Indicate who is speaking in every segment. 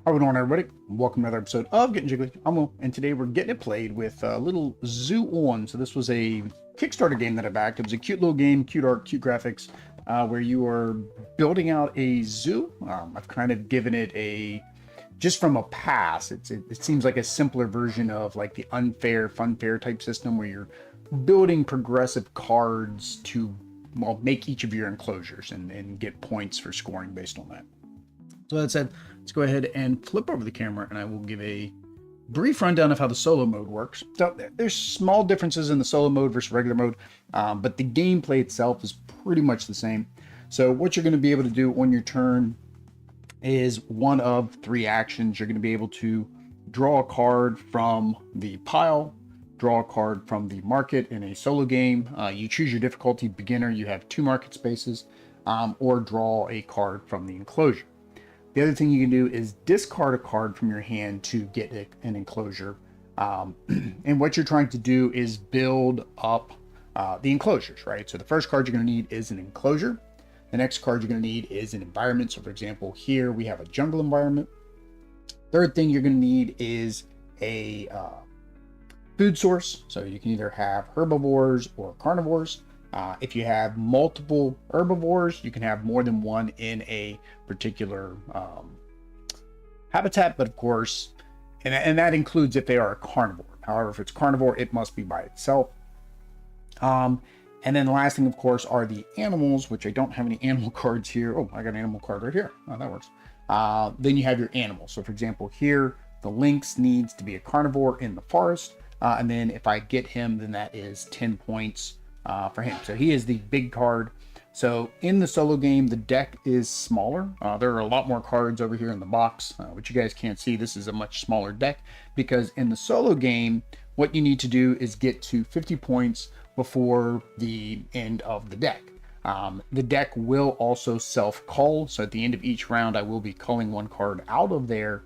Speaker 1: How we doing, everybody? Welcome to another episode of Getting Jiggly. I'm Will, and today we're getting it played with a little Zoo On. So this was a Kickstarter game that I backed. It was a cute little game, cute art, cute graphics, where you are building out a zoo. I've kind of given it a, just from a pass, it seems like a simpler version of like the unfair, funfair type system where you're building progressive cards to, well, make each of your enclosures and get points for scoring based on that. So that said, let's go ahead and flip over the camera and I will give a brief rundown of how the solo mode works. So there's small differences in the solo mode versus regular mode, but the gameplay itself is pretty much the same. So what you're going to be able to do on your turn is one of three actions. You're going to be able to draw a card from the pile, draw a card from the market in a solo game. You choose your difficulty, beginner, you have 2 market spaces, or draw a card from the enclosure. The other thing you can do is discard a card from your hand to get an enclosure. And what you're trying to do is build up the enclosures, right? So the first card you're going to need is an enclosure. The next card you're going to need is an environment. So for example, here we have a jungle environment. Third thing you're going to need is a food source. So you can either have herbivores or carnivores. If you have multiple herbivores, you can have more than one in a particular habitat, but of course, and that includes if they are a carnivore. However, if it's carnivore, it must be by itself. And then the last thing, of course, are the animals, which I don't have any animal cards here. Oh, I got an animal card right here. Oh, that works. Then you have your animals. So for example, here, the lynx needs to be a carnivore in the forest. And then if I get him, then that is 10 points for him. So he is the big card. So in the solo game, the deck is smaller. There are a lot more cards over here in the box, which you guys can't see. This is a much smaller deck because in the solo game, what you need to do is get to 50 points before the end of the deck. The deck will also self-cull. So at the end of each round, I will be culling one card out of there.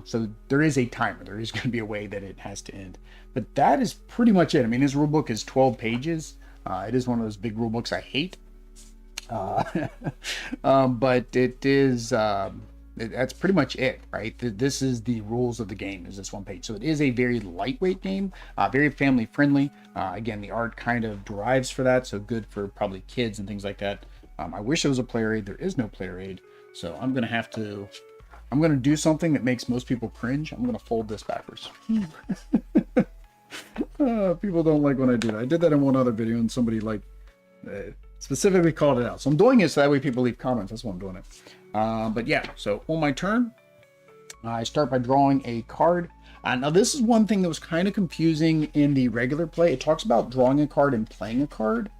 Speaker 1: So there is a timer. There is going to be a way that it has to end. But that is pretty much it. I mean, his rulebook is 12 pages. It is one of those big rule books I hate, but it is that's pretty much it, right? This is the rules of the game, is this one page. So it is a very lightweight game, very family friendly. Again, the art kind of drives for that, so good for probably kids and things like that. I wish there was a player aid. There is no player aid, so I'm gonna do something that makes most people cringe. I'm gonna fold this backwards. People don't like when I do that. I did that in one other video and somebody like specifically called it out. So I'm doing it so that way people leave comments. That's why I'm doing it. But yeah, so on my turn, I start by drawing a card. Now this is one thing that was kind of confusing in the regular play. It talks about drawing a card and playing a card.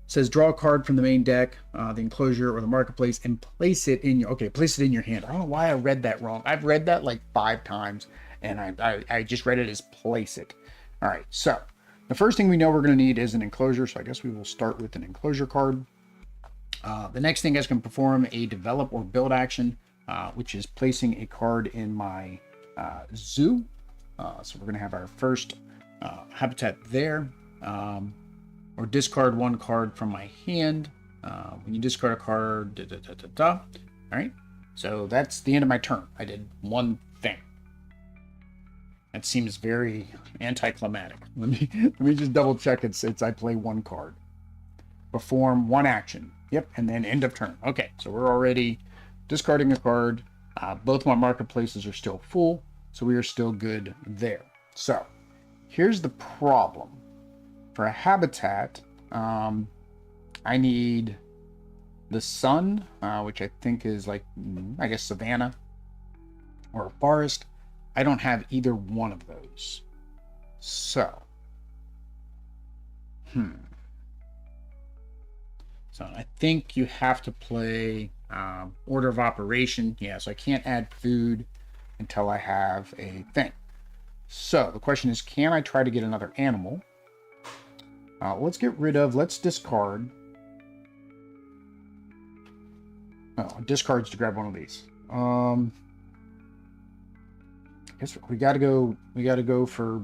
Speaker 1: Says draw a card from the main deck, the enclosure or the marketplace, and place it in your, okay, place it in your hand. I don't know why I read that wrong. I've read that like 5 times. And I just read it as place it. All right, so the first thing we know we're going to need is an enclosure. So I guess we will start with an enclosure card. The next thing is going to perform a develop or build action, which is placing a card in my zoo. So we're going to have our first habitat there. Or discard one card from my hand. When you discard a card, All right, so that's the end of my turn. I did one thing. That seems very anticlimactic. Let me just double check. It's I play one card. Perform one action. Yep, and then end of turn. Okay, so we're already discarding a card. Both my marketplaces are still full, so we are still good there. So here's the problem. For a habitat, I need the sun, which I think is like, I guess, savanna or a forest. I don't have either one of those. So, So I think you have to play order of operation. Yeah, so I can't add food until I have a thing. So the question is, can I try to get another animal? Let's discard. Oh, discards to grab one of these. I guess we gotta go for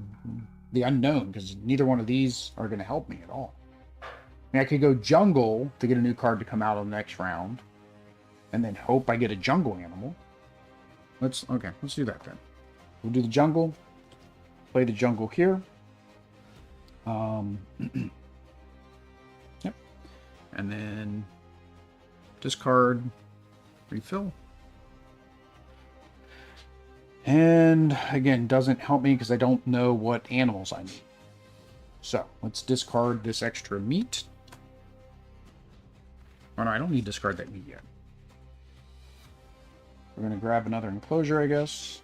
Speaker 1: the unknown, because neither one of these are gonna help me at all. I mean, I could go jungle to get a new card to come out on the next round. and then hope I get a jungle animal. Let's do that then. We'll do the jungle. Play the jungle here. Yep. And then discard, refill. And again, doesn't help me because I don't know what animals I need. So let's discard this extra meat. Oh no, I don't need to discard that meat yet. We're going to grab another enclosure, I guess.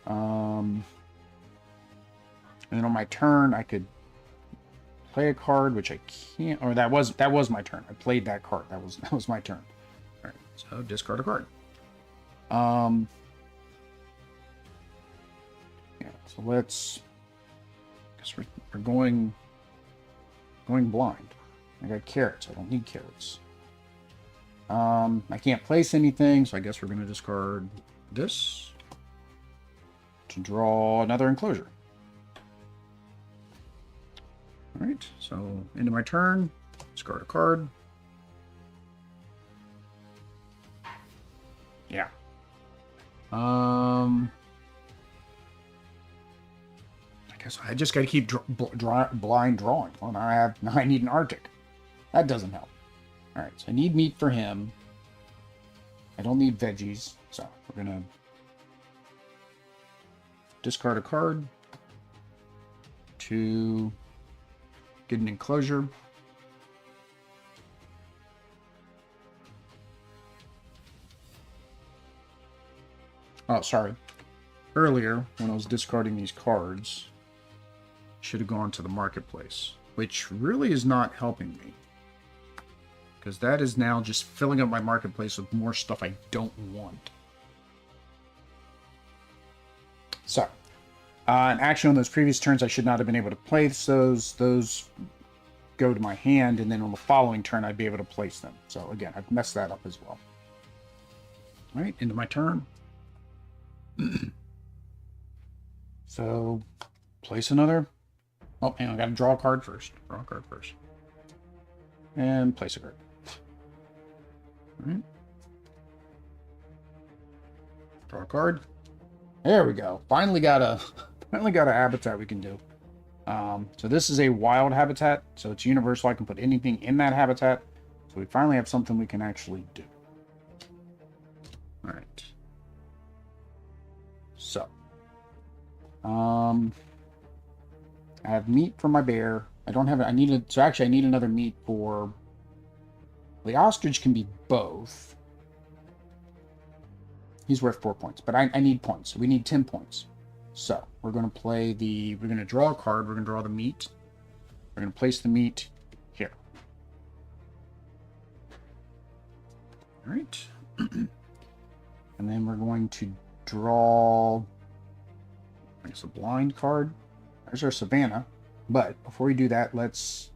Speaker 1: And then on my turn, I could play a card, which I can't. Or that was my turn. I played that card. That was my turn. All right, so discard a card. Yeah. So let's. I guess we're going blind. I got carrots. I don't need carrots. I can't place anything, so I guess we're going to discard this to draw another enclosure. All right, so into my turn, discard a card. Yeah. I guess I just got to keep blind drawing. Well, now I need an Arctic. That doesn't help. All right, so I need meat for him. I don't need veggies, so we're gonna discard a card to get an enclosure. Oh, sorry. Earlier, when I was discarding these cards, I should have gone to the marketplace, which really is not helping me. Because that is now just filling up my marketplace with more stuff I don't want. So, and actually on those previous turns, I should not have been able to place those. Those go to my hand, and then on the following turn, I'd be able to place them. So again, I've messed that up as well. All right, into my turn. So, place another. Oh, hang on, I got to draw a card first. Draw a card first. And place a card. All right. Draw a card. There we go. Finally got a habitat we can do. So this is a wild habitat, so it's universal. I can put anything in that habitat. So we finally have something we can actually do. All right. So, I have meat for my bear. I don't have it. So actually I need another meat for the ostrich. Can be both. He's worth 4 points, but I need points. So we need 10 points. So we're going to we're going to draw a card. We're going to draw the meat. We're going to place the meat here. All right. And then we're going to draw, I guess, a blind card. There's our Savannah. But before we do that, let's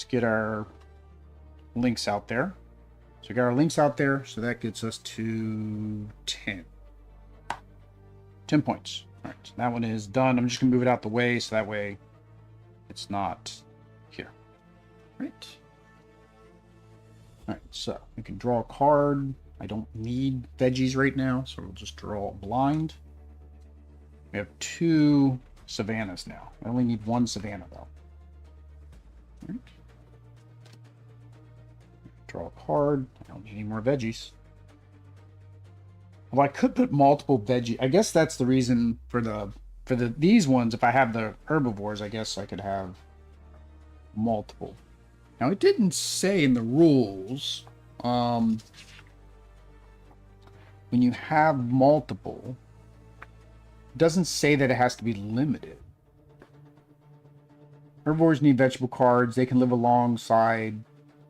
Speaker 1: get our links out there. So we got our links out there, so that gets us to 10. 10 points. All right, so that one is done. I'm just going to move it out the way, so that way it's not here. All right. All right, so we can draw a card. I don't need veggies right now, so we'll just draw a blind. We have 2 savannas now. I only need 1 savanna, though. All right. Draw a card. I don't need any more veggies. Well, I could put multiple veggies. I guess that's the reason for these ones. If I have the herbivores, I guess I could have multiple. Now, it didn't say in the rules when you have multiple, it doesn't say that it has to be limited. Herbivores need vegetable cards. They can live alongside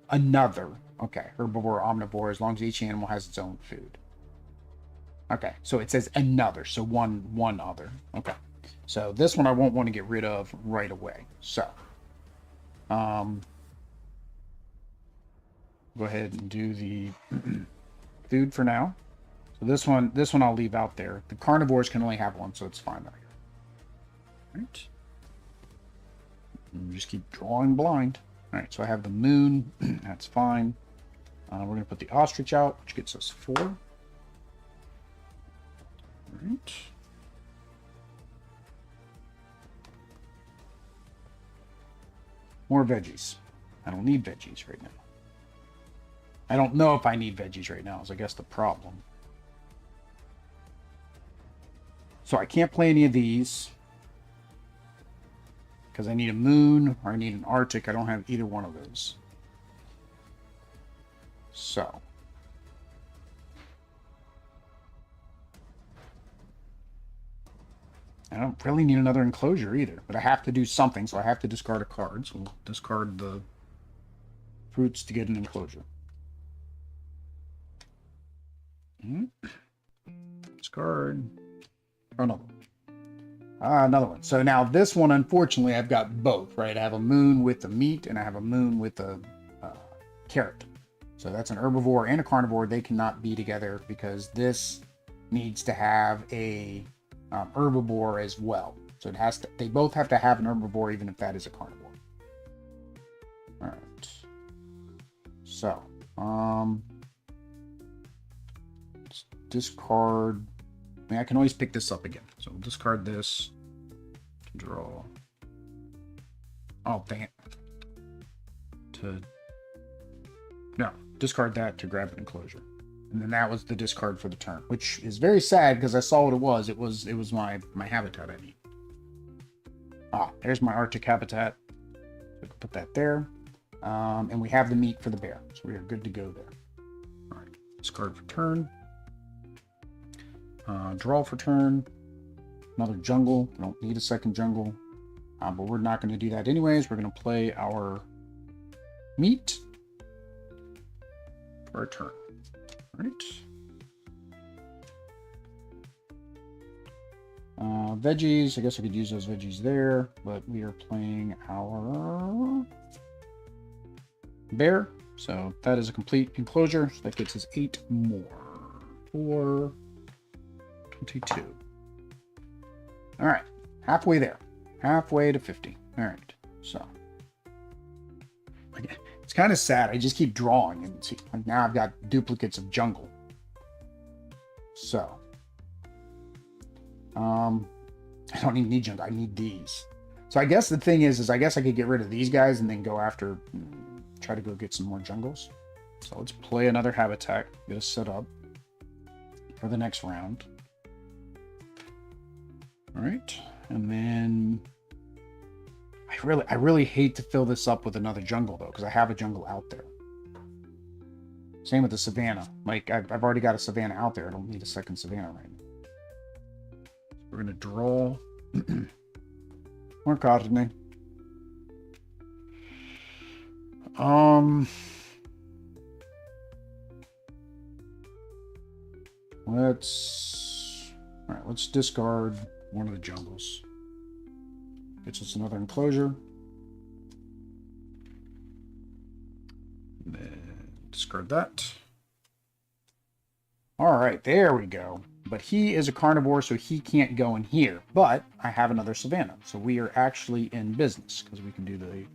Speaker 1: another. Okay, herbivore or omnivore, as long as each animal has its own food. Okay, so it says another, so one other. Okay, so this one I won't want to get rid of right away. So, go ahead and do the food for now. So this one I'll leave out there. The carnivores can only have one, so it's fine. All right. And just keep drawing blind. All right, so I have the moon. That's fine. We're going to put the ostrich out, which gets us 4. All right. More veggies. I don't need veggies right now. I don't know if I need veggies right now, is I guess the problem. So I can't play any of these because I need a moon or I need an Arctic. I don't have either one of those. So I don't really need another enclosure either, but I have to do something, so I have to discard a card. So we'll discard the fruits to get an enclosure. Discard. Oh, no. Another one. So now this one, unfortunately, I've got both, right? I have a moon with the meat, and I have a moon with a carrot. So that's an herbivore and a carnivore. They cannot be together because this needs to have a herbivore as well. So it has to. They both have to have an herbivore, even if that is a carnivore. All right. So, let's discard. I mean, I can always pick this up again. So we'll discard this to draw. Oh, dang it. No, discard that to grab an enclosure. And then that was the discard for the turn, which is very sad because I saw what it was. It was my habitat I need. Ah, there's my Arctic habitat. So I can put that there. And we have the meat for the bear. So we are good to go there. All right, discard for turn. Draw for turn. Another jungle. I don't need a second jungle. But we're not going to do that anyways. We're going to play our meat for a turn. All right. Veggies. I guess I could use those veggies there, but we are playing our bear. So that is a complete enclosure. So that gets us 8 more. 4, 22. All right. Halfway there. Halfway to 50. All right. So it's kind of sad. I just keep drawing, and see, now I've got duplicates of jungle. So I don't even need jungle. I need these. So I guess the thing is I guess I could get rid of these guys and then go after, try to go get some more jungles. So let's play another habitat. Get us set up for the next round. All right, and then I really hate to fill this up with another jungle though, because I have a jungle out there. Same with the savannah. Like I've already got a savannah out there. I don't need a second savannah right now. We're gonna draw more cotton. Let's discard one of the jungles. Gets us another enclosure. And then discard that. All right, there we go. But he is a carnivore, so he can't go in here. But I have another savanna, so we are actually in business because we can do the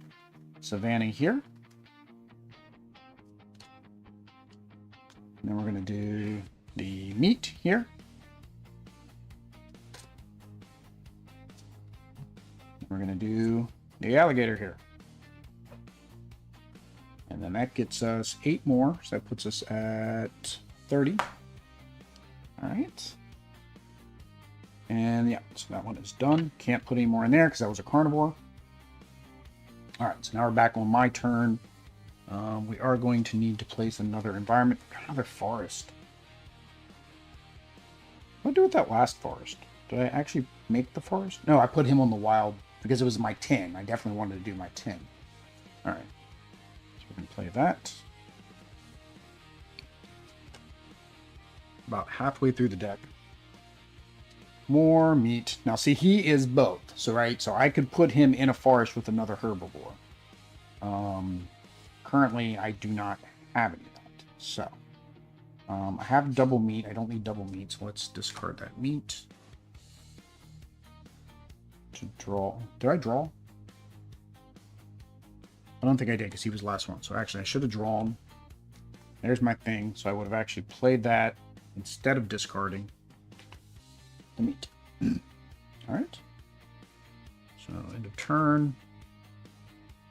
Speaker 1: savanna here. And then we're going to do the meat here. We're going to do the alligator here. And then that gets us 8 more, so that puts us at 30. All right. And yeah, so that one is done. Can't put any more in there because that was a carnivore. All right, so now we're back on my turn. We are going to need to place another environment, another forest. What did I do with that last forest? Did I actually make the forest? No, I put him on the wild because it was my 10. I definitely wanted to do my 10. All right, so we're going to play that. About halfway through the deck. More meat. Now see, he is both. So so I could put him in a forest with another herbivore. Currently, I do not have any of that. So I have double meat. I don't need double meat, so let's discard that meat. To draw. Did I draw? I don't think I did because he was the last one. So actually, I should have drawn. There's my thing. So I would have actually played that instead of discarding the meat. All right. So end of turn.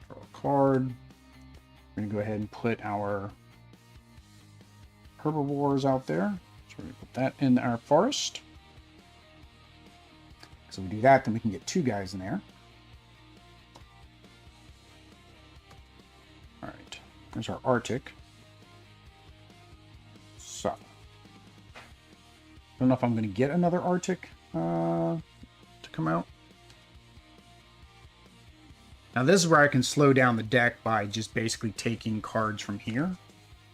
Speaker 1: Draw a card. We're going to go ahead and put our herbivores out there. So we're going to put that in our forest. So we do that, then we can get 2 guys in there. All right, there's our Arctic. So, I don't know if I'm going to get another Arctic to come out. Now this is where I can slow down the deck by just basically taking cards from here,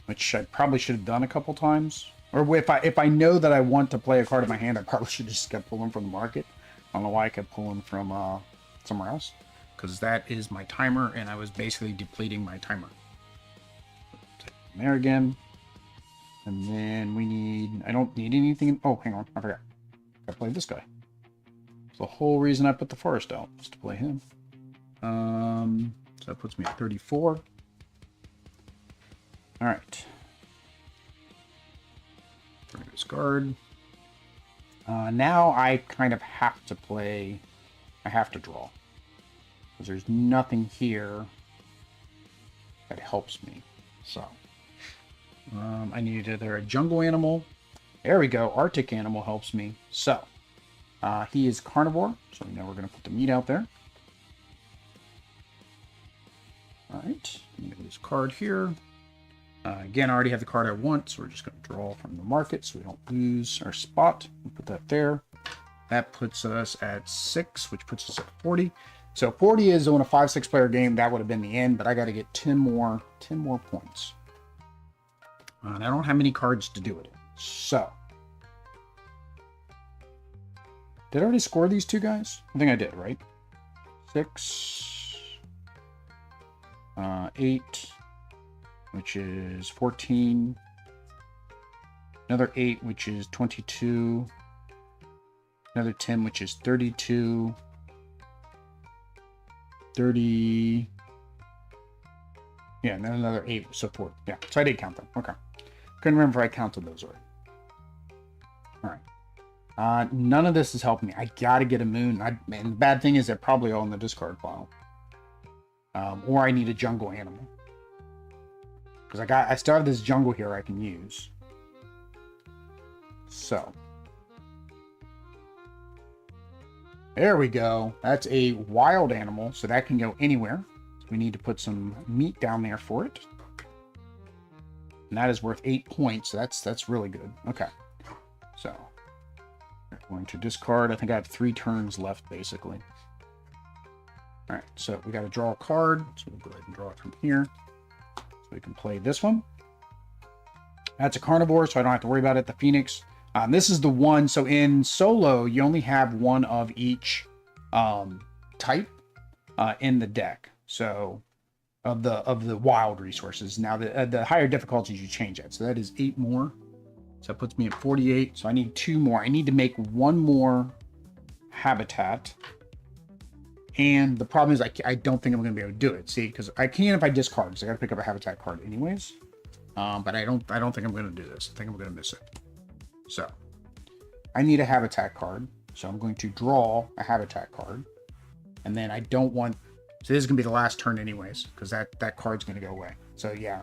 Speaker 1: which I probably should have done a couple times. Or if I know that I want to play a card in my hand, I probably should have just kept pulling from the market. I don't know why I kept pulling from somewhere else, because that is my timer, and I was basically depleting my timer. Take it from there again, and then we need. I don't need anything. Oh, hang on, I forgot. I played this guy. It's the whole reason I put the forest out was to play him. So that puts me at 34. All right. Discard. Now I kind of have to play, I have to draw. Because there's nothing here that helps me. So, I need either a jungle animal. There we go, Arctic animal helps me. So, he is carnivore, so now we're going to put the meat out there. Alright, I'm going to this card here. Again, I already have the card I want, so we're just going to draw from the market so we don't lose our spot. We'll put that there. That puts us at 6, which puts us at 40. So 40 is on a 5-6 player game. That would have been the end, but I got to get 10 more points. And I don't have many cards to do it. So, did I already score these 2 guys? I think I did, right? 6, 8. Which is 14, another 8, which is 22, another 10, which is 32, 30, yeah, and then another 8, so 4. Yeah, so I did count them. Okay. Couldn't remember if I counted those already. All right. None of this is helping me. I gotta get a moon. And the bad thing is they're probably all in the discard pile. Or I need a jungle animal. Because I still have this jungle here I can use. So. There we go. That's a wild animal, so that can go anywhere. So we need to put some meat down there for it. And that is worth 8 points, so that's really good. Okay. So. We're going to discard. I think I have 3 turns left, basically. Alright, so we got to draw a card. So we'll go ahead and draw it from here. So we can play this one. That's a carnivore, so I don't have to worry about it. The Phoenix. This is the one. So in solo, you only have one of each type in the deck. So of the wild resources. Now the higher difficulties, you change that. So that is 8 more. So that puts me at 48. So I need 2 more. I need to make 1 more habitat. And the problem is I don't think I'm going to be able to do it. See, because I can if I discard. So I got to pick up a habitat card anyways. But I don't think I'm going to do this. I think I'm going to miss it. So I need a habitat card. So I'm going to draw a habitat card. And then I don't want... So this is going to be the last turn anyways. Because that card's going to go away. So yeah.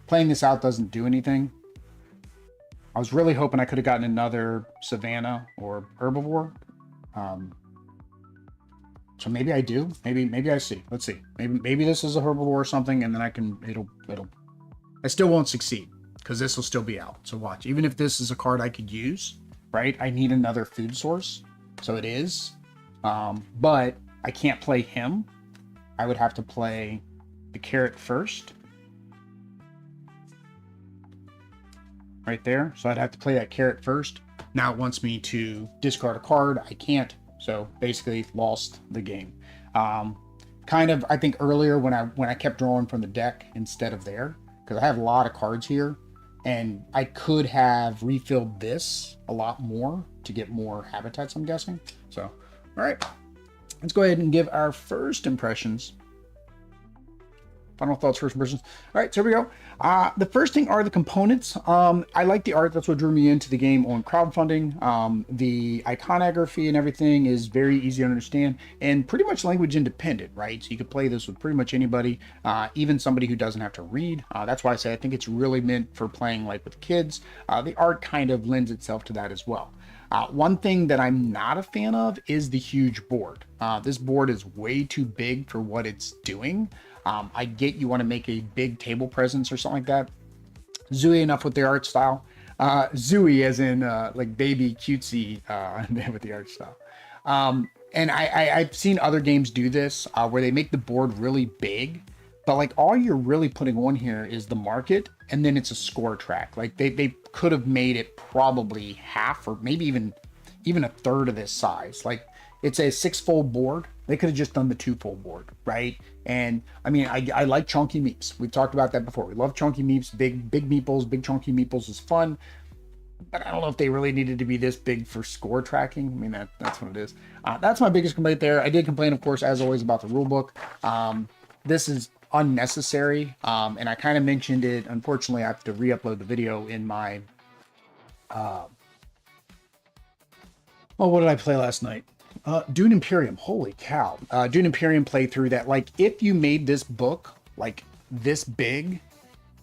Speaker 1: Playing this out doesn't do anything. I was really hoping I could have gotten another savanna or herbivore. So maybe I do. Maybe I see. Let's see. Maybe this is a herbivore or something, and then I can. I still won't succeed because this will still be out. So watch. Even if this is a card I could use, right? I need another food source. So it is. But I can't play him. I would have to play the carrot first. Right there. So I'd have to play that carrot first. Now it wants me to discard a card. I can't. So basically lost the game. Kind of, I think earlier when I kept drawing from the deck instead of there, because I have a lot of cards here, and I could have refilled this a lot more to get more habitats, I'm guessing. So, all right, let's go ahead and give our first impressions Final thoughts, first impressions. All right, so here we go. The first thing are the components. I like the art. That's what drew me into the game on crowdfunding. The iconography and everything is very easy to understand and pretty much language independent, right? So you could play this with pretty much anybody, even somebody who doesn't have to read. That's why I say I think it's really meant for playing like with kids. The art kind of lends itself to that as well. One thing that I'm not a fan of is the huge board. This board is way too big for what it's doing. I get you want to make a big table presence or something like that. Zooey enough with the art style. Zooey as in like baby cutesy with the art style. And I've seen other games do this where they make the board really big, but like all you're really putting on here is the market and then it's a score track. Like they could have made it probably half or maybe even a third of this size. Like it's a 6-fold board. They could have just done the 2-fold board, right? And I mean, I like chunky meeps. We've talked about that before. We love chunky meeps. Big meeples, big chunky meeples is fun. But I don't know if they really needed to be this big for score tracking. I mean, that's what it is. That's my biggest complaint there. I did complain, of course, as always, about the rule book. This is unnecessary. And I kind of mentioned it. Unfortunately, I have to re-upload the video in my... well, what did I play last night? Dune Imperium, holy cow. Dune Imperium playthrough that, like, if you made this book, like, this big,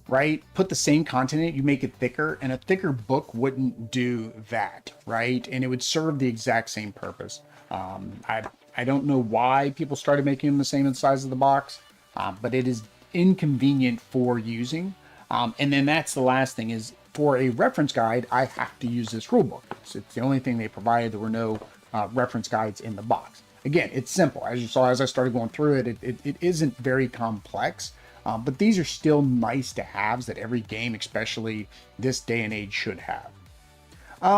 Speaker 1: right, put the same content in it, you make it thicker, and a thicker book wouldn't do that, right? And it would serve the exact same purpose. I don't know why people started making them the same in size of the box, but it is inconvenient for using. And then that's the last thing is, for a reference guide, I have to use this rulebook. It's the only thing they provided. There were no reference guides in the box. Again, it's simple. As you saw, as I started going through it, it isn't very complex, but these are still nice to haves that every game, especially this day and age, should have.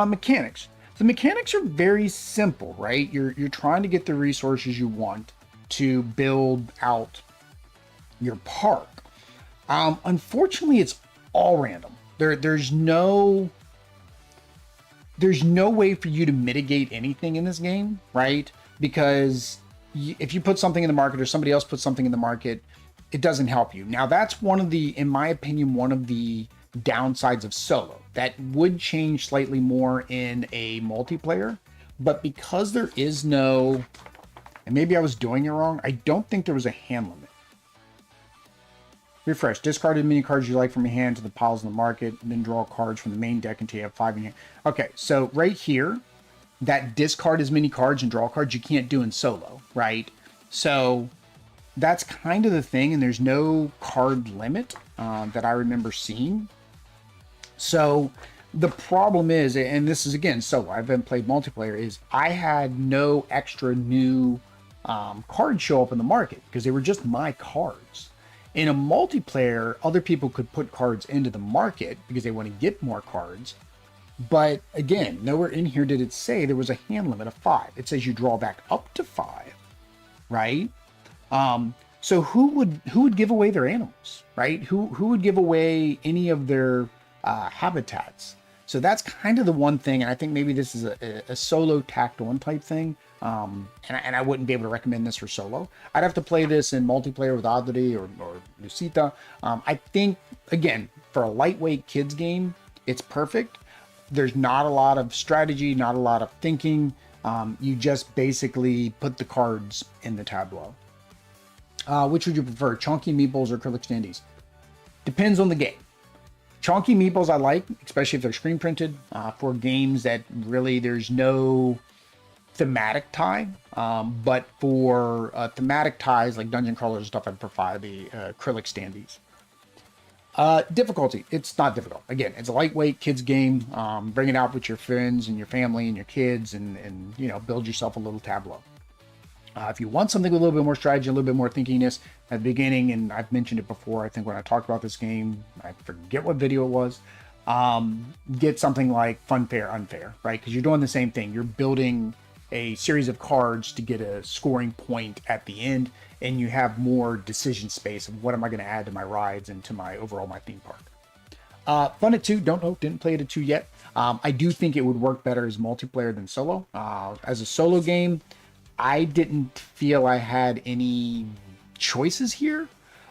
Speaker 1: Mechanics. The mechanics are very simple, right? You're trying to get the resources you want to build out your park. Unfortunately, it's all random. There's no way for you to mitigate anything in this game, right? Because if you put something in the market or somebody else puts something in the market, it doesn't help you. Now, that's one of the, in my opinion, one of the downsides of solo. That would change slightly more in a multiplayer, but because there is no, and maybe I was doing it wrong, I don't think there was a hand limit. Refresh. Discard as many cards you like from your hand to the piles in the market, and then draw cards from the main deck until you have 5 in your hand. Okay, so right here, that discard as many cards and draw cards you can't do in solo, right? So that's kind of the thing, and there's no card limit that I remember seeing. So the problem is, and this is again solo, I've been played multiplayer, is I had no extra new cards show up in the market because they were just my cards. In a multiplayer, other people could put cards into the market because they want to get more cards. But again, nowhere in here did it say there was a hand limit of 5. It says you draw back up to 5, right? So who would give away their animals, right? Who would give away any of their habitats? So that's kind of the one thing, and I think maybe this is a solo tacked on type thing. And I wouldn't be able to recommend this for solo. I'd have to play this in multiplayer with Audrey or Lucita. I think, again, for a lightweight kids game, it's perfect. There's not a lot of strategy, not a lot of thinking. You just basically put the cards in the tableau. Which would you prefer, chunky meeples or acrylic standees? Depends on the game. Chunky meeples I like, especially if they're screen printed, for games that really there's no thematic tie. But for thematic ties like dungeon crawlers and stuff, I'd prefer the acrylic standees. Difficulty, it's not difficult. Again, it's a lightweight kids game. Bring it out with your friends and your family and your kids and you know, build yourself a little tableau. If you want something with a little bit more strategy, a little bit more thinkiness at the beginning, and I've mentioned it before, I think when I talked about this game, I forget what video it was, get something like Fun, Fair, Unfair, right? Because you're doing the same thing. You're building a series of cards to get a scoring point at the end, and you have more decision space of what am I going to add to my rides and to my overall my theme park. Fun at 2, don't know, didn't play it at 2 yet. I do think it would work better as multiplayer than solo. As a solo game, I didn't feel I had any choices here.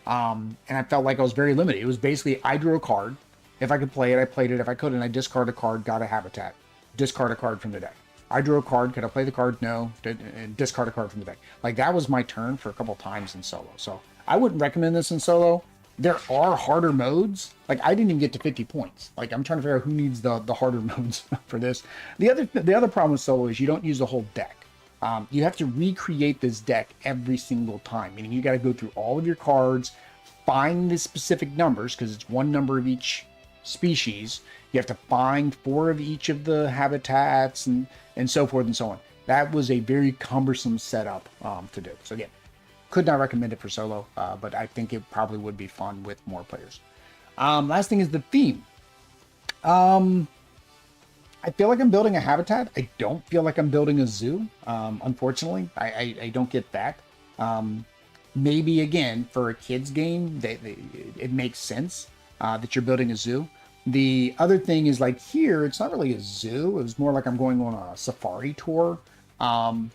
Speaker 1: And I felt like I was very limited. It was basically, I drew a card. If I could play it, I played it. If I couldn't, I discard a card, got a habitat. Discard a card from the deck. I drew a card. Could I play the card? No. And discard a card from the deck. Like, that was my turn for a couple times in solo. So I wouldn't recommend this in solo. There are harder modes. Like, I didn't even get to 50 points. Like, I'm trying to figure out who needs the harder modes for this. The other problem with solo is you don't use the whole deck. You have to recreate this deck every single time, meaning you got to go through all of your cards, find the specific numbers, because it's one number of each species. You have to find 4 of each of the habitats and so forth and so on. That was a very cumbersome setup to do. So again, could not recommend it for solo, but I think it probably would be fun with more players. Last thing is the theme. I feel like I'm building a habitat. I don't feel like I'm building a zoo. Unfortunately, I don't get that. Maybe again, for a kid's game, it makes sense that you're building a zoo. The other thing is, like, here, it's not really a zoo. It was more like I'm going on a safari tour. And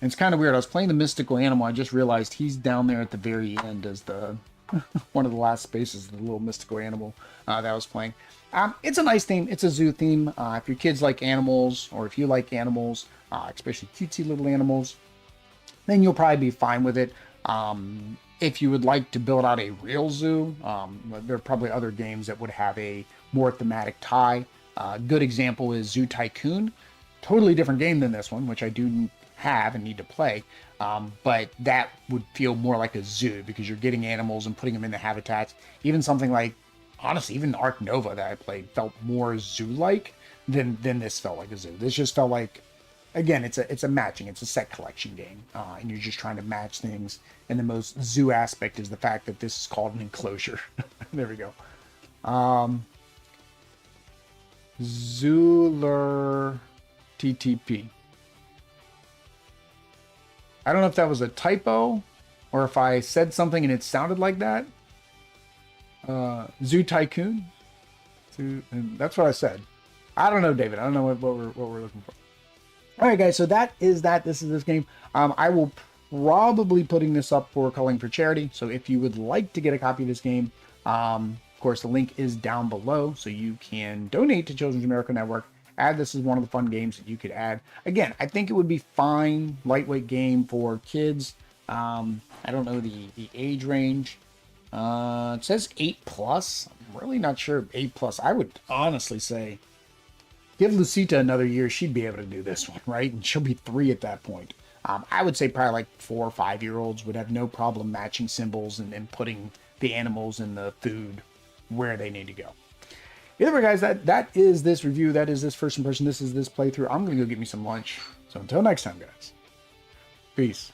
Speaker 1: it's kind of weird. I was playing the mystical animal. I just realized he's down there at the very end as the one of the last spaces, the little mystical animal that I was playing. It's a nice theme. It's a zoo theme. If your kids like animals, or if you like animals, especially cutesy little animals, then you'll probably be fine with it. If you would like to build out a real zoo, there are probably other games that would have a more thematic tie. Good example is Zoo Tycoon. Totally different game than this one, which I do have and need to play. But that would feel more like a zoo because you're getting animals and putting them in the habitats. Even something like, honestly, even Ark Nova that I played felt more zoo-like than this felt like a zoo. This just felt like, again, it's a matching, it's a set collection game, and you're just trying to match things. And the most zoo aspect is the fact that this is called an enclosure. There we go. Zooler TTP. I don't know if that was a typo or if I said something and it sounded like that. Zoo Tycoon. And that's what I said. I don't know, David. I don't know what we're looking for. All right, guys. So that is that. This is this game. I will probably putting this up for Culling for charity. So if you would like to get a copy of this game, of course, the link is down below, so you can donate to Children's America Network. Add this as one of the fun games that you could add. Again, I think it would be fine, lightweight game for kids. I don't know the age range. It says 8+. I'm really not sure 8+. I would honestly say, give Lucita another year, she'd be able to do this one, right? And she'll be 3 at that point. I would say probably like 4 or 5-year-olds would have no problem matching symbols and putting the animals and the food where they need to go. Either way, guys, that is this review. That is this first impression. This is this playthrough. I'm going to go get me some lunch. So until next time, guys. Peace.